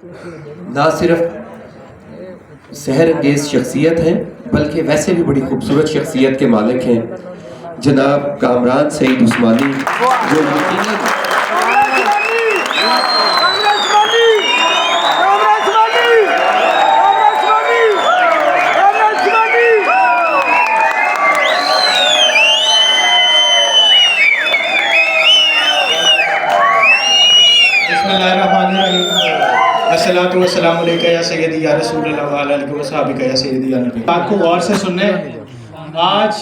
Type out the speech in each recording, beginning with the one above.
نہ صرف سحر انگیز شخصیت ہیں بلکہ ویسے بھی بڑی خوبصورت شخصیت کے مالک ہیں جناب کامران سعید عثمانی، جو یقیناً الصلاۃ والسلام علیکہ یا سیدی یا رسول اللہ وعلی آلہ وصحبہ یا سیدی یا نبی۔ بات کو غور سے سنیں، آج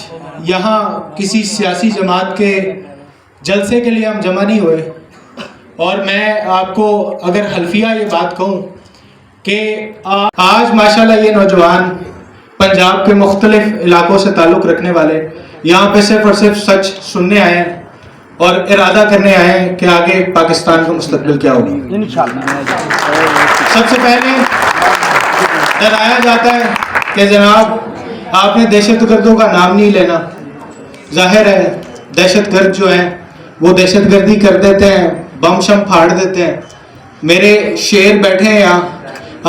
یہاں کسی سیاسی جماعت کے جلسے کے لیے ہم جمع نہیں ہوئے، اور میں آپ کو اگر حلفیہ یہ بات کہوں کہ آج ماشاءاللہ یہ نوجوان پنجاب کے مختلف علاقوں سے تعلق رکھنے والے یہاں پہ صرف اور صرف سچ سننے آئے ہیں اور ارادہ کرنے آئے ہیں کہ آگے پاکستان کا مستقبل کیا ہوگا۔ سب سے پہلے ڈرایا جاتا ہے کہ جناب آپ نے دہشت گردوں کا نام نہیں لینا۔ ظاہر ہے دہشت گرد جو ہیں وہ دہشت گردی کر دیتے ہیں، بم شم پھاڑ دیتے ہیں۔ میرے شیر بیٹھے ہیں یہاں،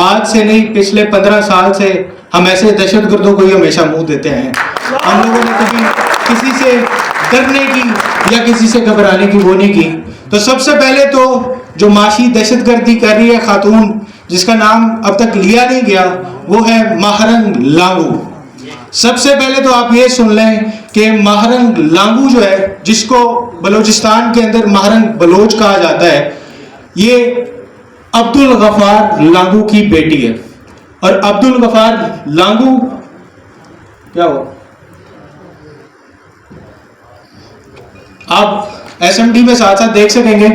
آج سے نہیں پچھلے 15 سال سے ہم ایسے دہشت گردوں کو ہی ہمیشہ منہ دیتے ہیں۔ ہم لوگوں نے کبھی کسی سے ڈرنے کی یا کسی سے گھبرانے کی وہ نہیں کی۔ تو سب سے پہلے تو جو معاشی دہشت گردی کر رہی ہے خاتون، جس کا نام اب تک لیا نہیں گیا، وہ ہے ماہرنگ لانگو۔ سب سے پہلے تو آپ یہ سن لیں کہ ماہرنگ لانگو جو ہے، جس کو بلوچستان کے اندر ماہرنگ بلوچ کہا جاتا ہے، یہ عبدالغفار لانگو کی بیٹی ہے۔ اور عبدالغفار لانگو کیا ہوا؟ آپ ایس ایم ڈی میں ساتھ ساتھ دیکھ سکیں گے،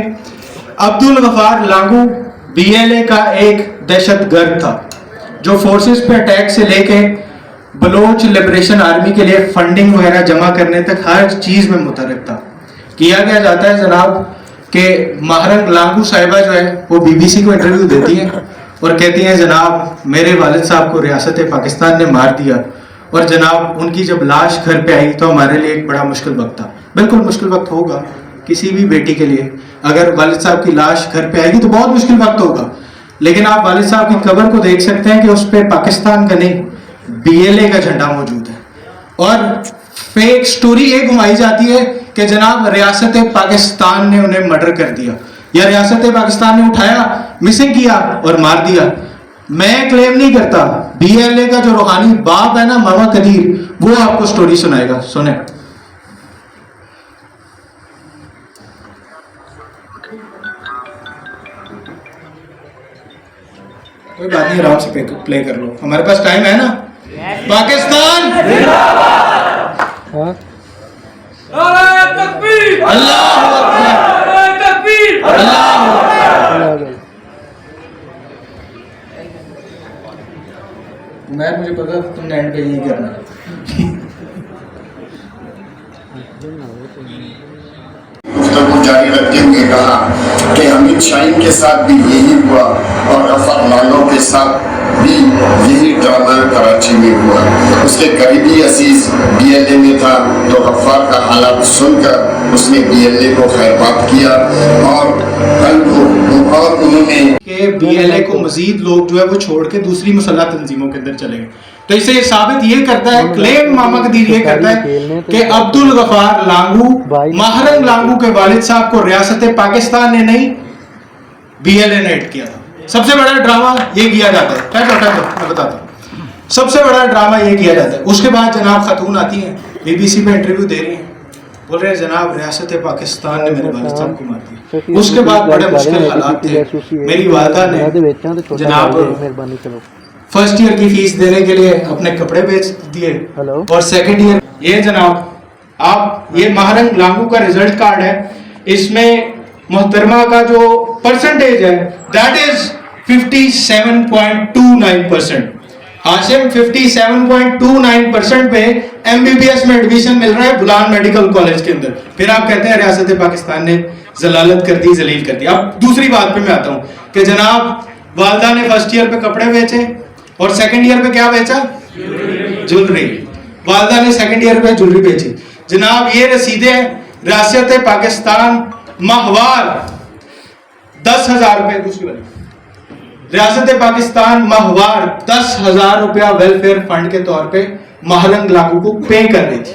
Abdul Ghaffar Lango be L A کا ایک دہشت گرد تھا جو فورسز پہ اٹیک سے لے کے بلوچ لبریشن آرمی کے لیے فنڈنگ وغیرہ جمع کرنے تک ہر چیز میں متحرک تھا۔ کیا گیا جاتا ہے جناب کہ ماہرنگ لانگو صاحبہ جو ہے وہ بی بی سی کو انٹرویو دیتی ہیں اور کہتی ہیں جناب میرے والد صاحب کو ریاست پاکستان نے مار دیا، اور جناب ان کی جب لاش گھر پہ آئی تو ہمارے لیے ایک بڑا مشکل وقت تھا۔ بالکل مشکل وقت ہوگا کسی بھی بیٹی کے لیے، اگر والد صاحب کی لاش گھر پہ آئے گی تو بہت مشکل وقت ہوگا، لیکن آپ والد صاحب کی قبر کو دیکھ سکتے ہیں کہ اس پہ پاکستان کا نہیں بی ایل اے کا جھنڈا موجود ہے۔ اور فیک سٹوری یہ گھمائی جاتی ہے کہ جناب ریاست پاکستان نے انہیں مرڈر کر دیا، یا ریاست پاکستان نے اٹھایا، مسنگ کیا اور مار دیا۔ میں کلیم نہیں کرتا، بی ایل اے کا جو روحانی باپ ہے نا ماما قدیر، وہ آپ کو سٹوری سنائے گا، سنیں۔ کوئی بات نہیں، آرام سے پلے کر لو، ہمارے پاس ٹائم ہے نا۔ پاکستان نعرہ تکبیر، اللہ اکبر، نعرہ تکبیر، اللہ اکبر۔ مجھے پتا تم نے اینڈ پہ یہی کرنا ہے۔ گفتگو جاری رکھتے ہوئے کہا کہ امت شاہین کے ساتھ بھی یہی ہوا اور غفار لانگو کے ساتھ بھی یہی ڈرامہ کراچی میں ہوا۔ اس کے قریبی عزیز بی ایل اے میں تھا تو غفار کا حالات سن کر اس نے بی ایل اے کو خیر بات کیا، اور انہوں نے کہ بی ایل اے کو مزید لوگ جو ہے وہ چھوڑ کے دوسری مسلح تنظیموں کے اندر چلے گئے۔ تو اسے یہ ثابت یہ کرتا ہے، کلیم ماما قدیر یہ کرتا ہے کہ عبدالغفار لانگو ماہرنگ لانگو کے والد صاحب کو ریاست پاکستان نے نہیں بی ایل اے نے ایڈ کیا تھا۔ سب سے بڑا ڈرامہ یہ کیا جاتا ہے، میں بتاتا ہوں، سب سے بڑا ڈرامہ یہ کیا جاتا ہے۔ اس کے بعد جناب خاتون آتی ہیں، بی بی سی پہ انٹرویو دے رہی ہیں، بول رہے ہیں جناب ریاست پاکستان نے میرے والد صاحب کو مار دیا۔ اس کے بعد بڑے مشکل حالات تھے، میری والدہ نے جناب فرسٹ ایئر کی فیس دینے کے لیے اپنے کپڑے بیچ دیے، اور سیکنڈ ایئر یہ جناب آپ یہ ماہرنگ لانگو کا ریزلٹ کارڈ ہے، اس میں محترمہ کا جو پرسنٹیج ہے دیٹ از 57.29%۔ ہاشم 57.29% پہ ایم بی بی ایس میں ایڈمیشن مل رہا ہے بلان میڈیکل کالج کے اندر۔ پھر آپ کہتے ہیں ریاست پاکستان نے ضلالت کر دی، ذلیل کر دی۔ اب دوسری بات پہ میں آتا ہوں کہ جناب والدہ نے فرسٹ ایئر پہ کپڑے بیچے اور سیکنڈ ایئر پہ کیا بیچا؟ جولری۔ والدہ نے سیکنڈ ایئر پہ جولری بیچی۔ جناب یہ رسیدیں ریاست پاکستان ماہوار 10,000 روپے، دوسری والی ریاست پاکستان ماہوار 10,000 روپیہ ویلفیئر فنڈ کے طور پہ مہرنگ لاگو کو پے کر رہی تھی,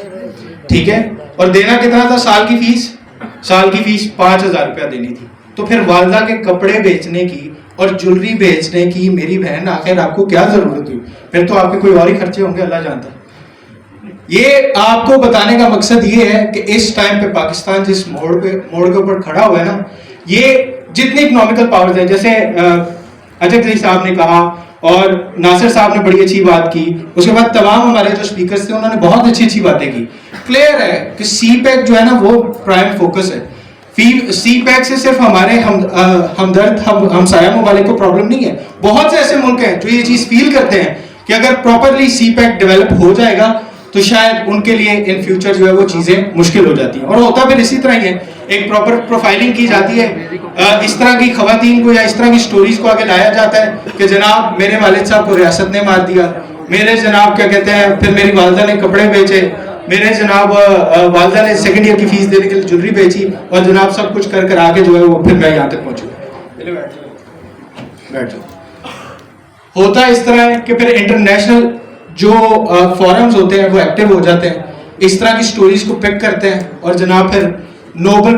ٹھیک ہے, اور دینا کتنا تھا سال کی فیس 5,000 روپیہ دینی تھی. تو پھر والدہ کے کپڑے بیچنے کی اور جولری بیچنے کی میری بہن آخر آپ کو کیا ضرورت ہوئی؟ پھر تو آپ کے کوئی اور ہی خرچے ہوں گے, اللہ جانتا ہے. یہ آپ کو بتانے کا مقصد یہ ہے کہ اس ٹائم پہ پاکستان جس موڑ کے اوپر کھڑا ہوا ہے نا, یہ جتنی اکنامیکل پاورز ہیں, جیسے اجک علی صاحب نے کہا اور ناصر صاحب نے بڑی اچھی بات کی, اس کے بعد تمام ہمارے جو اسپیکرز تھے انہوں نے بہت اچھی اچھی باتیں کی. کلیئر ہے کہ سی پیک جو ہے نا وہ پرائم فوکس ہے. سی پیک سے صرف ہمارے ہمدرد ہمسایہ ممالک کو پرابلم نہیں ہے, بہت سے ایسے ملک ہیں جو یہ چیز فیل کرتے ہیں کہ اگر پراپرلی سی پیک ڈیولپ ہو جائے گا تو شاید ان کے لیے ان فیوچر جو ہے وہ چیزیں مشکل ہو جاتی ہیں. اور ہوتا پھر اسی طرح ہی ہے, ایک پراپر پروفائلنگ کی جاتی ہے, اس طرح کی خواتین کو یا اس طرح کی سٹوریز کو آگے لایا جاتا ہے کہ جناب میرے والد صاحب کو ریاست نے مار دیا, میرے جناب کیا کہتے ہیں پھر میری والدہ نے کپڑے بیچے, میرے جناب والدہ نے سیکنڈ ایئر کی فیس دینے کے لیے جولری بیچی, اور جناب سب کچھ کر آگے جو ہے وہ پھر میں یہاں تک پہنچوں. بیٹھ جاؤ. ہوتا اس طرح ہے کہ پھر انٹرنیشنل جو فورمز ہوتے ہیں وہ ایکٹیو ہو جاتے ہیں, اس طرح کی سٹوریز کو پک کرتے ہیں, اور جناب پھر نوبل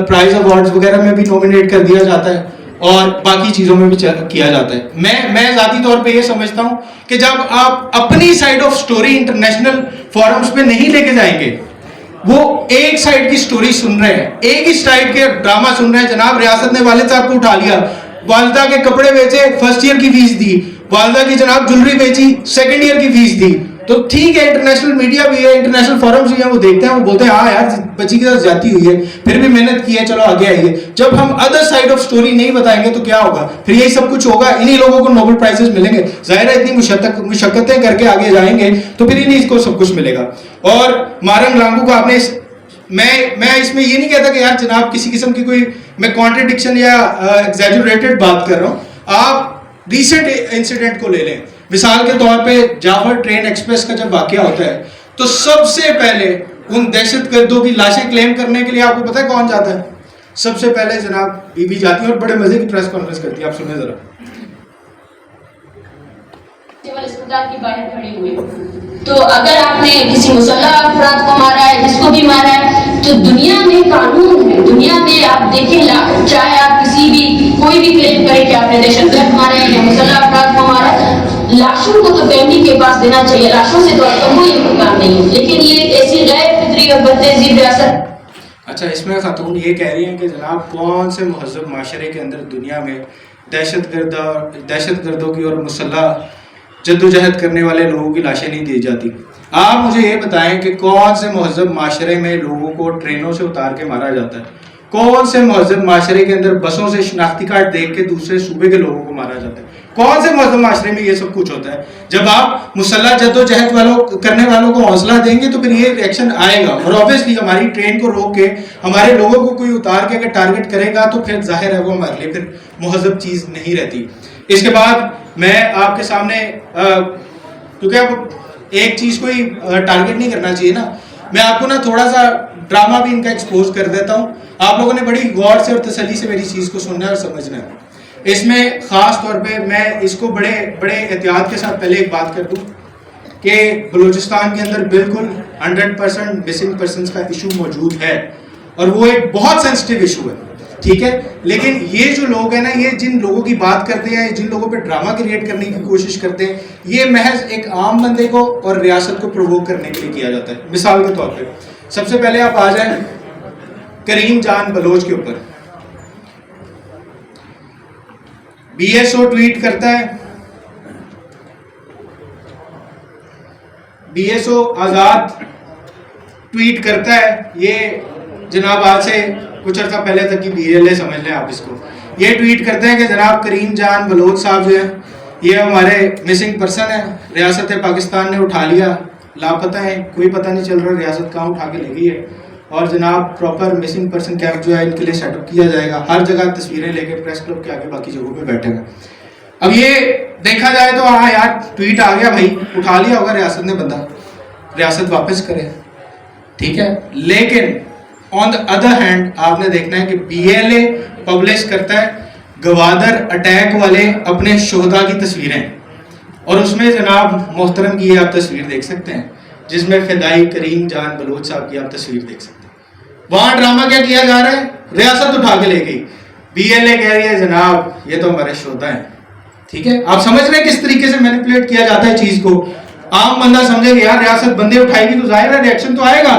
پرائز ایوارڈز وغیرہ میں بھی نومینیٹ کر دیا جاتا ہے اور باقی چیزوں میں بھی کیا جاتا ہے. میں ذاتی طور پہ یہ سمجھتا ہوں کہ جب آپ اپنی side of story international forums پہ نہیں لے کے جائیں گے, وہ ایک سائڈ کی سٹوری سن رہے ہیں, ایک ہی سائڈ کے ڈرامہ سن رہے ہیں, جناب ریاست نے والد صاحب کو اٹھا لیا, والدہ کے کپڑے بیچے, فرسٹ ایئر کی فیس دی, والدہ کی جناب جولری بیچی, سیکنڈ ایئر کی فیس دی. تو ٹھیک ہے انٹرنیشنل میڈیا بھی ہے, انٹرنیشنل فورمز بھی ہیں, وہ دیکھتے ہیں, وہ بولتے ہیں ہاں یار بچی کے ساتھ زیادتی ہوئی ہے, پھر بھی محنت کی ہے, چلو آگے آئیے. جب ہم ادر سائڈ آف سٹوری نہیں بتائیں گے تو کیا ہوگا؟ پھر یہی سب کچھ ہوگا, انہی لوگوں کو نوبل پرائزز ملیں گے. ظاہر ہے اتنی مشقتیں کر کے آگے جائیں گے تو پھر انہی کو سب کچھ ملے گا. اور مارنگ لانگو کو آپ نے میں اس میں یہ نہیں کہتا کہ یار جناب کسی قسم کی کوئی میں کانٹرڈکشن یا ایگزیجریٹڈ بات کر رہا ہوں. آپ ریسنٹ انسیڈنٹ کو لے لیں, مثال کے طور پہ جعفر ٹرین ایکسپریس کا جب واقعہ ہوتا ہے تو سب سے پہلے ان دہشت گردوں کی لاشیں کلیم کرنے کے لیے آپ کو پتہ ہے کون جاتا ہے؟ سب سے پہلے جناب بی بی جاتی ہے, اور بڑے مزے کی پریس کانفرنس کرتی ہے. آپ سنیں ذرا. اسپتال کی باہر کھڑی ہوئی, تو اگر آپ نے کسی مسلح افراد کو مارا ہے, جس کو بھی مارا ہے, تو دنیا میں قانون ہے, دنیا میں آپ دیکھیں, چاہے آپ کسی بھی کوئی بھی کلیم کریں کہ آپ نے دہشت گرد مارے ہیں یا مسلح افراد کو مارا, لاشوں کو تو فیملی کے پاس دینا چاہیے, لاشوں سے تو آپ کا کوئی انتقام نہیں ہے. لیکن یہ ایسی غیر فطری اور بدتہذیب ریاست. اچھا, اس میں خاتون یہ کہہ رہی ہیں کہ جناب کون سے مہذب معاشرے کے اندر دنیا میں دہشت گردوں کی اور مسلح جدوجہد کرنے والے لوگوں کی لاشیں نہیں دی جاتی. آپ مجھے یہ بتائیں کہ کون سے مہذب معاشرے میں لوگوں کو ٹرینوں سے اتار کے مارا جاتا ہے؟ کون سے مہذب معاشرے کے اندر بسوں سے شناختی کارڈ دیکھ کے دوسرے صوبے کے لوگوں کو مارا جاتا ہے؟ کون سے مہذب معاشرے میں یہ سب کچھ ہوتا ہے؟ جب آپ مسلح جدوجہد کرنے والوں کو حوصلہ دیں گے تو پھر یہ ریئیکشن آئے گا. اور آبویسلی ہماری ٹرین کو روک کے ہمارے لوگوں کو کوئی اتار کے اگر ٹارگٹ کرے گا تو پھر ظاہر ہے وہ ہمارے لیے پھر مہذب چیز نہیں رہتی. اس کے بعد میں آپ کے سامنے, کیونکہ اب ایک چیز کو ہی ٹارگٹ نہیں کرنا چاہیے نا, میں آپ کو نا تھوڑا سا ڈرامہ بھی ان کا ایکسپوز کر دیتا ہوں. آپ لوگوں نے بڑی غور سے اور تسلی سے میری چیز کو سننا ہے اور سمجھنا ہے. اس میں خاص طور پہ میں اس کو بڑے احتیاط کے ساتھ پہلے ایک بات کر دوں کہ بلوچستان کے اندر بالکل 100% مسنگ پرسنس کا ایشو موجود ہے, اور وہ ایک بہت سینسٹیو ایشو ہے, ٹھیک ہے. لیکن یہ جو لوگ ہیں نا, یہ جن لوگوں کی بات کرتے ہیں, جن لوگوں پہ ڈرامہ کریٹ کرنے کی کوشش کرتے ہیں, یہ محض ایک عام بندے کو اور ریاست کو پرووک کرنے کے لیے کیا جاتا ہے. مثال کے طور پہ سب سے پہلے آپ آ جائیں کریم جان بلوچ کے اوپر. بی ایس او ٹویٹ کرتا ہے, بی ایس او آزاد ٹویٹ کرتا ہے, یہ جناب آج سے کچھ عرصہ پہلے تک کی بی ایل اے سمجھ لیں آپ اس کو. یہ ٹویٹ کرتے ہیں کہ جناب کریم جان بلوچ صاحب جو ہیں یہ ہمارے مسنگ پرسن ہیں, ریاست پاکستان نے اٹھا لیا, لاپتہ ہیں, کوئی پتہ نہیں چل رہا ریاست کہاں اٹھا کے لے گئی ہے, اور جناب پراپر مسنگ پرسن کیمپ جو ہے ان کے لیے سیٹ اپ کیا جائے گا. ہر جگہ تصویریں لے کے پریس کلب کے آگے باقی جگہوں پہ بیٹھے گا. اب یہ دیکھا جائے تو ہاں یار ٹویٹ آ گیا بھائی, اٹھا لیا ہوگا ریاست نے بندہ, ریاست واپس کرے, ٹھیک ہے. لیکن آن دا ادر ہینڈ آپ نے دیکھنا ہے کہ بی ایل اے پبلش کرتا ہے گوادر اٹیک والے اپنے شہداء کی تصویریں, اور اس میں جناب محترم کی یہ آپ تصویر دیکھ سکتے ہیں جس میں فدائی کریم جان بلوچ صاحب کی آپ تصویر دیکھ سکتے ہیں. وہاں ڈرامہ کیا کیا جا رہا ہے, ریاست اٹھا کے لے گئی. بی ایل اے کہہ رہی ہے جناب یہ تو ہمارے شہداء ہیں. ٹھیک ہے, آپ سمجھ رہے ہیں کس طریقے سے مینیپولیٹ کیا جاتا ہے چیز کو. عام بندہ سمجھے گا یار ریاست بندے اٹھائے گی تو ظاہر ہے ریئیکشن تو آئے گا.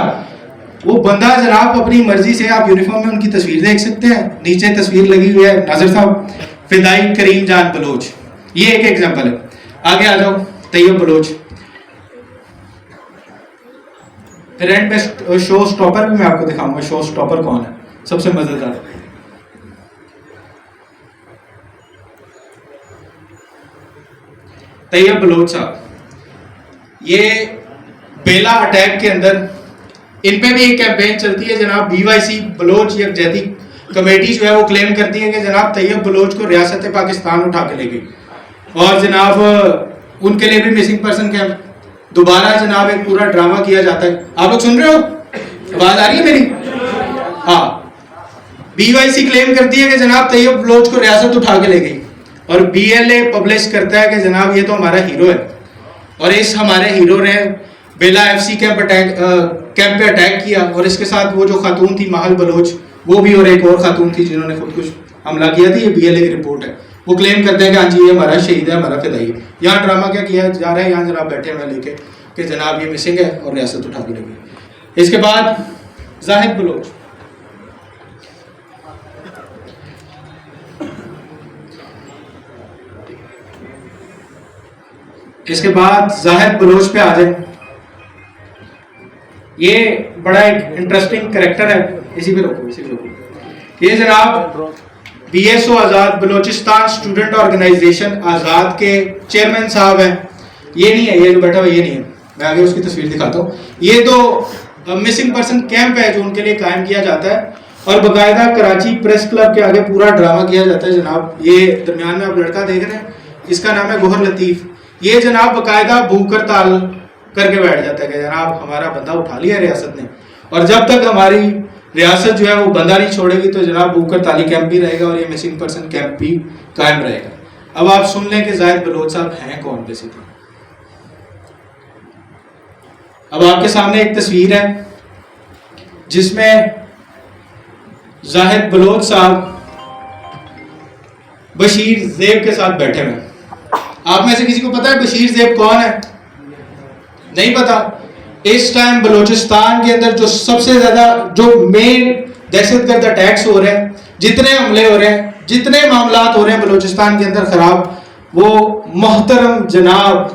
وہ بندہ جناب اپنی مرضی سے, آپ یونیفارم میں ان کی تصویر دیکھ سکتے ہیں, نیچے تصویر لگی ہوئی ہے ناظر صاحب فدائی کریم جان بلوچ. یہ ایک ایگزامپل ہے. آگے آ جاؤ, طیب بلوچ. پھر اینڈ پہ شو سٹاپر بھی میں آپ کو دکھاؤں گا. شو سٹاپر کون ہے سب سے مزیدار. طیب بلوچ صاحب, یہ بیلا اٹیک کے اندر ان پہ بھی ایک کیمپین چلتی ہے جناب. بی وائی سی بلوچ یکجہتی کمیٹی جو ہے وہ کلیم کرتی ہے کہ جناب طیب بلوچ کو ریاست پاکستان اٹھا کے لے گئی, اور جناب ان کے لیے بھی مسنگ پرسن کیمپ دوبارہ جناب ایک پورا ڈرامہ کیا جاتا ہے. آپ لوگ سن رہے ہو, آواز آ رہی ہے میری؟ ہاں, بی وائی سی کلیم کرتی ہے کہ جناب طیب بلوچ کو ریاست اٹھا کے لے گئی, اور بی ایل اے پبلش کرتا ہے کہ جناب یہ تو ہمارا ہیرو ہے, اور اس ہمارے ہیرو نے بیلا ایف سی کیمپ پہ اٹیک کیا, اور اس کے ساتھ وہ جو خاتون تھی ماہل بلوچ وہ بھی, اور ایک اور خاتون تھی جنہوں نے خود کچھ حملہ کیا تھا. یہ بی ایل اے کی رپورٹ ہے. وہ کلیم کرتے ہیں کہ ہاں جی یہ ہمارا شہید ہے, ہمارا فدائی ہے. یہاں ڈرامہ کیا کیا جا رہا ہے, یہاں جناب بیٹھے ہوئے لے کے کہ جناب یہ مسنگ ہے اور ریاست اٹھا کے لے گئی. اس کے بعد زاہد بلوچ. اس کے بعد زاہد بلوچ پہ آ جائیں. یہ بڑا ایک انٹرسٹنگ کریکٹر ہے. اسی پہ روکو, اسی پہ روکو. یہ جناب بی ایس او آزاد بلوچستان اسٹوڈنٹ آرگنائزیشن آزاد کے چیئرمین صاحب ہیں. یہ نہیں ہے, یہ جو بیٹھا ہوا یہ نہیں ہے, میں آگے اس کی تصویر دکھاتا ہوں. یہ تو مسنگ پرسن کیمپ ہے جو ان کے لیے قائم کیا جاتا ہے, اور باقاعدہ کراچی پریس کلب کے آگے پورا ڈرامہ کیا جاتا ہے جناب. یہ درمیان میں آپ لڑکا دیکھ رہے ہیں, اس کا نام ہے گوہر لطیف. یہ جناب باقاعدہ بھوک ہڑتال کر کے بیٹھ جاتا ہے کہ جناب ہمارا بندہ اٹھا لیا ریاست نے, اور جب تک ہماری ریاست جو ہے وہ بندہ نہیں چھوڑے گی تو جناب بھوک ہڑتالی کیمپ بھی رہے گا, اور یہ مسنگ پرسن کیمپ بھی قائم رہے گا. اب آپ سن لیں کہ زاہد بلوچ صاحب ہیں کون بیسیکلی. اب آپ کے سامنے ایک تصویر ہے جس میں زاہد بلوچ صاحب بشیر زیب کے ساتھ بیٹھے ہوئے ہیں. آپ میں سے کسی کو پتا ہے بشیر زیب کون ہے؟ نہیں پتا. اس ٹائم بلوچستان کے اندر جو سب سے زیادہ جو مین دہشت گرد اٹیکس ہو رہے ہیں, جتنے حملے ہو رہے ہیں, جتنے معاملات ہو رہے ہیں بلوچستان کے اندر خراب, وہ محترم جناب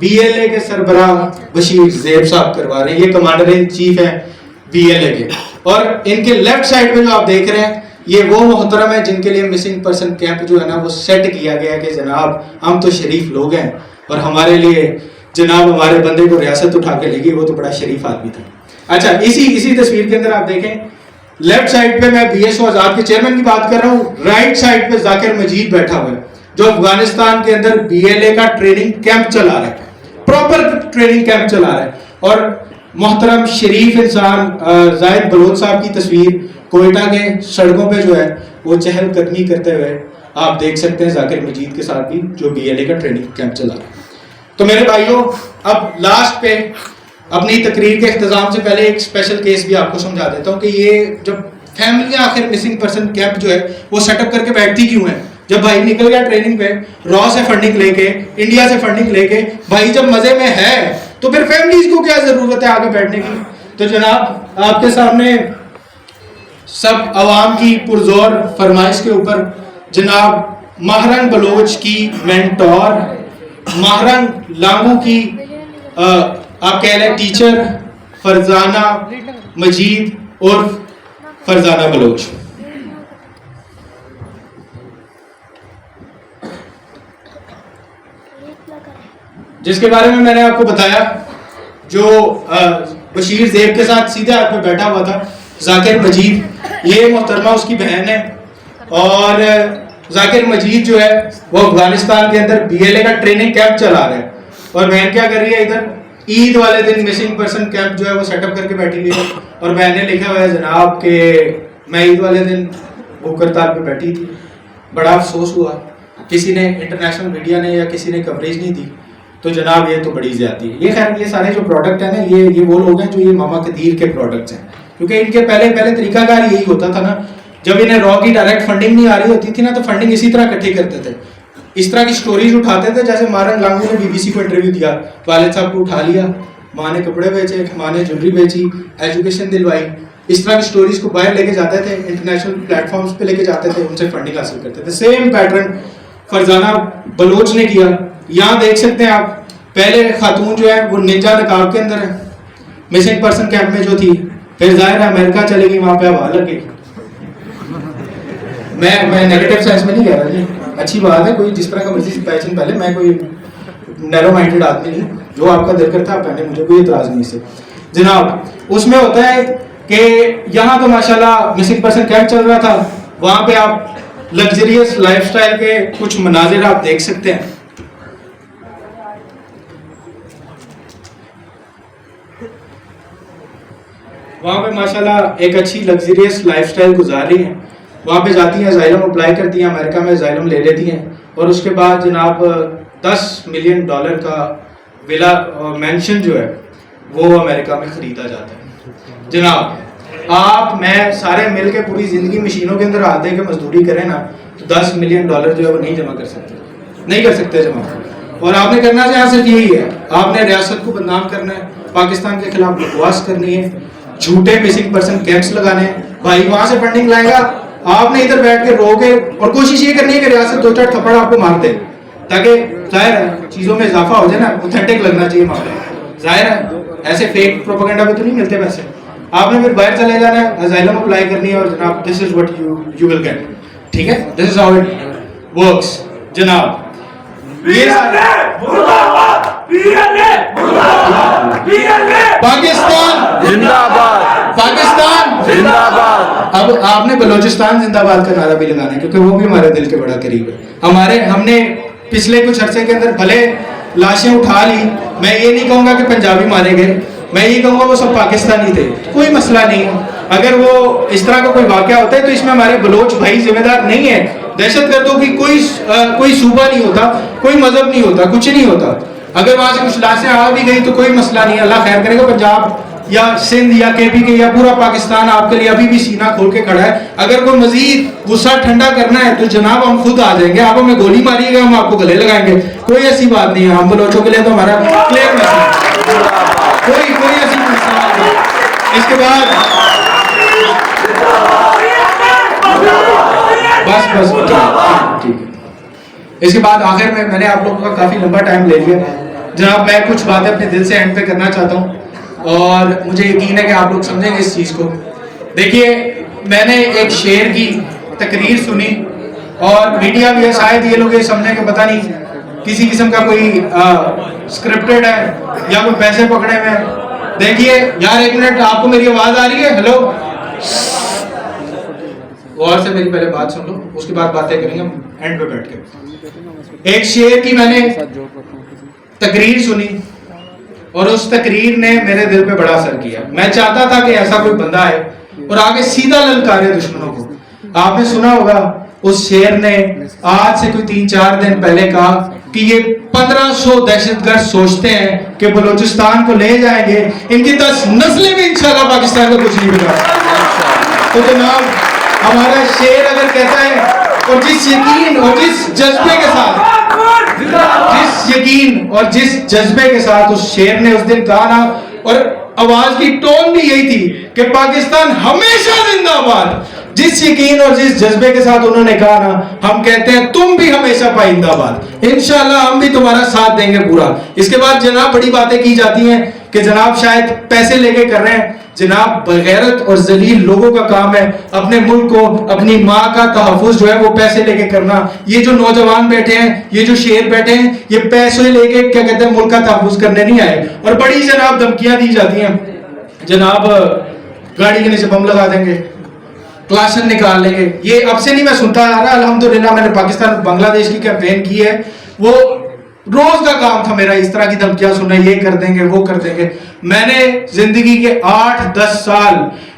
بی ایل اے کے سربراہ بشیر زیب صاحب کروا رہے ہیں. یہ کمانڈر ان چیف ہیں بی ایل اے کے, اور ان کے لیفٹ سائڈ میں جو آپ دیکھ رہے ہیں یہ وہ محترم ہے جن کے لیے مسنگ پرسن کیمپ جو ہے نا وہ سیٹ کیا گیا کہ جناب ہم تو شریف لوگ ہیں, اور ہمارے لیے جناب ہمارے بندے کو ریاست اٹھا کے لے گی, وہ تو بڑا شریف آدمی تھا. اچھا, اسی تصویر کے اندر آپ دیکھیں لیفٹ سائڈ پہ میں بی ایس او آزاد کے چیئرمین کی بات کر رہا ہوں, رائٹ سائڈ پہ ذاکر مجید بیٹھا ہوا ہے جو افغانستان کے اندر بی ایل اے کا ٹریننگ کیمپ چلا رہا ہے, پراپر ٹریننگ کیمپ چلا رہا ہے. اور محترم شریف انسان زاہد بلوچ صاحب کی تصویر کوئٹہ کے سڑکوں پہ جو ہے وہ چہل قدمی کرتے ہوئے آپ دیکھ سکتے ہیں ذاکر مجید کے ساتھ بھی جو بی ایل اے کا ٹریننگ کیمپ چلا رہا ہے. تو میرے بھائیوں, اب لاسٹ پہ اپنی تقریر کے اختتام سے پہلے ایک اسپیشل کیس بھی آپ کو سمجھا دیتا ہوں کہ یہ جب فیملیاں آخر مسنگ پرسن کیمپ جو ہے وہ سیٹ اپ کر کے بیٹھتی کیوں ہیں. جب بھائی نکل گیا ٹریننگ پہ, را سے فنڈنگ لے کے, انڈیا سے فنڈنگ لے کے, بھائی جب مزے میں ہے تو پھر فیملیز کو کیا ضرورت ہے آگے بیٹھنے کی. تو جناب آپ کے سامنے سب عوام کی پرزور فرمائش کے اوپر جناب ماہرنگ بلوچ کی مینٹور, ماہرنگ لانگو کی آپ کہہ رہے ٹیچر فرزانہ مجید اور فرزانہ بلوچ. جس کے بارے میں نے آپ کو بتایا, جو بشیر زیب کے ساتھ سیدھے ہاتھ میں بیٹھا ہوا تھا ذاکر مجید, یہ محترمہ اس کی بہن ہے. اور ذاکر مجید جو ہے وہ افغانستان کے اندر بی ایل اے کا ٹریننگ کیمپ چلا رہا ہے, اور بہن کیا کر رہی ہے ادھر عید والے دن مسنگ پرسن کیمپ جو ہے وہ سیٹ اپ کر کے بیٹھی ہوئی ہے. اور بہن نے لکھا ہوا ہے جناب کہ میں عید والے دن بھوک ہڑتال پہ بیٹھی تھی, بڑا افسوس ہوا, کسی نے انٹرنیشنل میڈیا نے یا کسی نے کوریج نہیں دی, تو جناب یہ تو بڑی زیادتی ہے. یہ خیر یہ سارے جو پروڈکٹ ہیں نا, یہ وہ لوگ ہیں جو یہ ماما قدیر کے پروڈکٹس ہیں, کیونکہ ان کے پہلے طریقہ کار یہی ہوتا تھا نا, جب انہیں را کی ڈائریکٹ فنڈنگ نہیں آ رہی ہوتی تھی نا, تو فنڈنگ اسی طرح اکٹھی کرتے تھے, اس طرح کی سٹوریز اٹھاتے تھے. جیسے مارن لانگو نے BBC کو انٹرویو دیا, والد صاحب کو اٹھا لیا, ماں نے کپڑے بیچے, ماں نے جویلری بیچی, ایجوکیشن دلوائی, اس طرح کی سٹوریز کو باہر لے کے جاتے تھے, انٹرنیشنل پلیٹ فارمز پہ لے کے جاتے تھے, ان سے فنڈنگ حاصل کرتے تھے. سیم پیٹرن فرزانہ بلوچ نے کیا. یہاں دیکھ سکتے ہیں آپ, پہلے خاتون جو ہے وہ ننجا نقاب کے اندر ہے, مسنگ پرسن کیمپ میں جو تھی, پھر ظاہر ہے امریکہ چلے گئی, وہاں پہ ہوا لگ گئی. میں نیگیٹو سینس میں نہیں کہہ رہا جی, اچھی بات ہے, کوئی جس طرح کا مرضی پہچان پہلے, میں کوئی نیرو مائنڈیڈ آدمی نہیں, جو آپ کا دل کرتا ہے پہنے, مجھے کوئی اعتراض نہیں سے جناب. اس میں ہوتا ہے کہ یہاں تو ماشاءاللہ مسنگ پرسن کیمپ چل رہا تھا, وہاں پہ آپ لگژریس لائف سٹائل کے کچھ مناظر آپ دیکھ سکتے ہیں. وہاں پہ ماشاءاللہ ایک اچھی لگژریس لائف سٹائل گزار رہی ہیں, وہاں پہ جاتی ہیں, اسائلم اپلائی کرتی ہیں, امریکہ میں اسائلم لے لیتی ہیں, اور اس کے بعد جناب $10 ملین کا ولا مینشن جو ہے وہ امریکہ میں خریدا جاتا ہے. جناب آپ میں سارے مل کے پوری زندگی مشینوں کے اندر ہاتھ دے کے مزدوری کریں نا, تو $10 ملین جو ہے وہ نہیں جمع کر سکتے, نہیں کر سکتے جمع. اور آپ نے کرنا چاہیے صرف یہی ہے, آپ نے ریاست کو بدنام کرنا ہے, پاکستان کے خلاف بکواس کرنی ہے, جھوٹے مسنگ پرسن کیمپس لگانے ہیں. بھائی وہاں سے فنڈنگ لائے گا, آپ نے ادھر بیٹھ کے رو کے, اور کوشش یہ کرنی ہے کہ ریاست 2-4 تھپڑ آپ کو مار دے, تاکہ ظاہر ہے چیزوں میں اضافہ ہو جائے نا, اوتھینٹک لگنا چاہیے معاملہ. ظاہر ہے ایسے فیک پروپیگنڈا پہ تو نہیں ملتے پیسے. آپ نے پھر باہر چلے جانا ہے, اسائلم اپلائی کرنی ہے, اور جناب this is what you will get. ٹھیک ہے, this is how it works. جناب پاکستان زندہ باد, پاکستان زندہ باد. اب آپ نے بلوچستان زندہ باد کا نعرہ بھی لگانا ہے, کیونکہ وہ بھی ہمارے دل کے بڑا قریب ہے. ہم نے پچھلے کچھ عرصے کے اندر بھلے لاشیں اٹھا لی, میں یہ نہیں کہوں گا کہ پنجابی مارے گئے, میں یہ کہوں گا وہ سب پاکستانی تھے, کوئی مسئلہ نہیں ہے. اگر وہ اس طرح کا کوئی واقعہ ہوتا ہے تو اس میں ہمارے بلوچ بھائی ذمہ دار نہیں ہے. دہشت گردوں کی کوئی صوبہ نہیں ہوتا, کوئی مذہب نہیں ہوتا, کچھ نہیں ہوتا. اگر وہاں سے کچھ لاشیں آ بھی گئی تو کوئی مسئلہ نہیں ہے, اللہ خیر کرے گا. پنجاب یا سندھ یا KP کے یا پورا پاکستان آپ کے لیے ابھی بھی سینہ کھول کے کھڑا ہے. اگر کوئی مزید غصہ ٹھنڈا کرنا ہے تو جناب ہم خود آ جائیں گے, آپ ہمیں گولی ماریے گا, ہم آپ کو گلے لگائیں گے, کوئی ایسی بات نہیں ہے. ہم بلوچوں کے لیے تو ہمارا کلیئر میسج, کوئی ایسی مسئلہ نہیں. اس کے بعد بس ٹھیک ہے. اس کے بعد آخر میں نے آپ لوگوں کا کافی لمبا ٹائم لے لیا جناب. میں کچھ باتیں اپنے دل سے اینڈ پہ کرنا چاہتا ہوں, اور مجھے یقین ہے کہ آپ لوگ سمجھیں گے اس چیز کو. دیکھیے میں نے ایک شعر کی تقریر سنی, اور میڈیا بھی ہے, شاید یہ لوگ یہ سمجھیں کہ پتہ نہیں کسی قسم کا کوئی اسکرپٹڈ ہے یا کوئی پیسے پکڑے ہوئے ہیں. دیکھیے یار ایک منٹ, آپ کو میری آواز آ رہی ہے؟ ہیلو, غور سے میری پہلے بات سن لو, اس کے بعد باتیں کریں گے اینڈ پہ بیٹھ کے. ایک شعر کی میں نے تقریر سنی, اور اس تقریر نے میرے دل پہ بڑا اثر کیا. میں چاہتا تھا کہ ایسا کوئی بندہ ہے اور آگے سیدھا للکارے دشمنوں کو. آپ نے سنا ہوگا اس شعر نے آج سے کوئی 3-4 دن پہلے کہا کہ یہ 1500 دہشت گرد سوچتے ہیں کہ بلوچستان کو لے جائیں گے, ان کی 10 نسلیں بھی انشاءاللہ پاکستان کو کچھ نہیں بگاڑ. تو جناب ہمارا شعر اگر کہتا ہے, اور جس یقین اور جس جذبے کے ساتھ اس شعر نے اس دن کہا نا, اور آواز کی ٹون بھی یہی تھی کہ پاکستان ہمیشہ زندہ باد. جس یقین اور جس جذبے کے ساتھ انہوں نے کہا نا, ہم کہتے ہیں تم بھی ہمیشہ پائندہ باد, انشاءاللہ ہم بھی تمہارا ساتھ دیں گے پورا. اس کے بعد جناب بڑی باتیں کی جاتی ہیں کہ جناب شاید پیسے لے کے کر رہے ہیں. جناب بغیرت اور ذلیل لوگوں کا کام ہے اپنے ملک کو, اپنی ماں کا تحفظ جو ہے وہ پیسے لے کے کرنا. یہ جو نوجوان بیٹھے ہیں, یہ جو شیر بیٹھے ہیں, یہ پیسے لے کے کیا کہتے ہیں ملک کا تحفظ کرنے نہیں آئے. اور بڑی جناب دھمکیاں دی جاتی ہیں, جناب گاڑی کے نیچے بم لگا دیں گے, کلاشن نکال لیں گے. یہ اب سے نہیں میں سنتا آ رہا, الحمدللہ میں نے پاکستان بنگلہ دیش کی کیمپین کی ہے, وہ روز کا کام تھا میرا اس طرح کی دھمکیاں سننا, یہ کر دیں گے وہ کر دیں گے. میں نے زندگی کے 8-10 سال